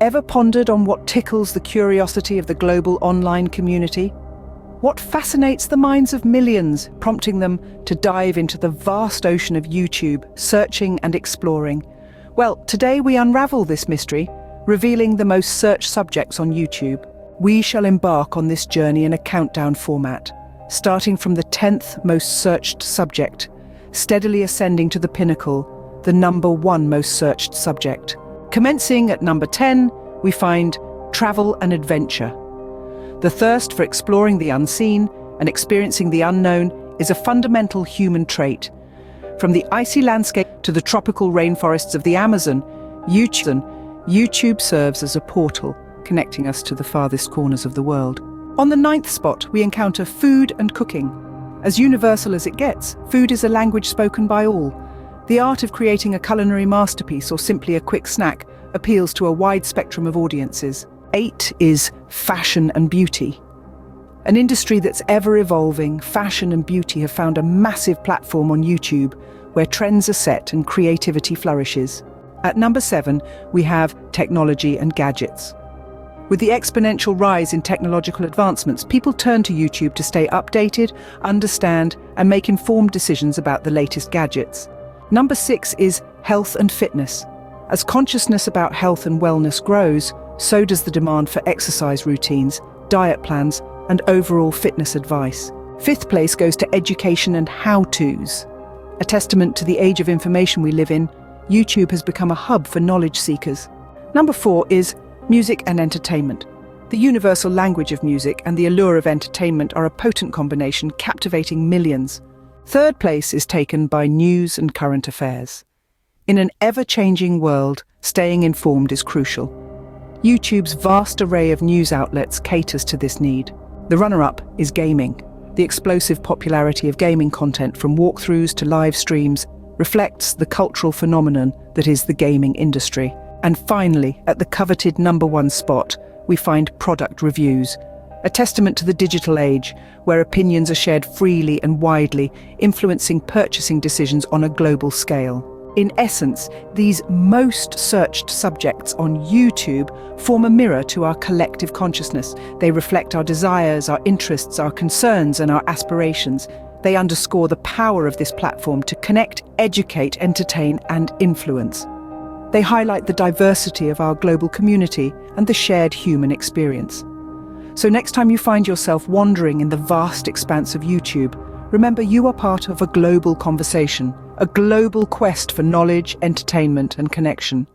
Ever pondered on what tickles the curiosity of the global online community? What fascinates the minds of millions, prompting them to dive into the vast ocean of YouTube, searching and exploring? Well, today we unravel this mystery, revealing the most searched subjects on YouTube. We shall embark on this journey in a countdown format, starting from the 10th most searched subject, steadily ascending to the pinnacle, the #1 most searched subject. Commencing at number 10, we find travel and adventure. The thirst for exploring the unseen and experiencing the unknown is a fundamental human trait. From the icy landscape to the tropical rainforests of the Amazon, YouTube serves as a portal, connecting us to the farthest corners of the world. On the 9th spot, we encounter food and cooking. As universal as it gets, food is a language spoken by all. The art of creating a culinary masterpiece or simply a quick snack appeals to a wide spectrum of audiences. 8 is fashion and beauty. An industry that's ever evolving, fashion and beauty have found a massive platform on YouTube where trends are set and creativity flourishes. At number 7, we have technology and gadgets. With the exponential rise in technological advancements, people turn to YouTube to stay updated, understand, and make informed decisions about the latest gadgets. Number 6 is health and fitness. As consciousness about health and wellness grows, so does the demand for exercise routines, diet plans, and overall fitness advice. 5th place goes to education and how-tos. A testament to the age of information we live in, YouTube has become a hub for knowledge seekers. Number 4 is music and entertainment. The universal language of music and the allure of entertainment are a potent combination, captivating millions. 3rd place is taken by news and current affairs. In an ever-changing world, staying informed is crucial. YouTube's vast array of news outlets caters to this need. The runner-up is gaming. The explosive popularity of gaming content, from walkthroughs to live streams, reflects the cultural phenomenon that is the gaming industry. And finally, at the coveted #1 spot, we find product reviews, a testament to the digital age, where opinions are shared freely and widely, influencing purchasing decisions on a global scale. In essence, these most searched subjects on YouTube form a mirror to our collective consciousness. They reflect our desires, our interests, our concerns, and our aspirations. They underscore the power of this platform to connect, educate, entertain, and influence. They highlight the diversity of our global community and the shared human experience. So next time you find yourself wandering in the vast expanse of YouTube, remember you are part of a global conversation, a global quest for knowledge, entertainment, and connection.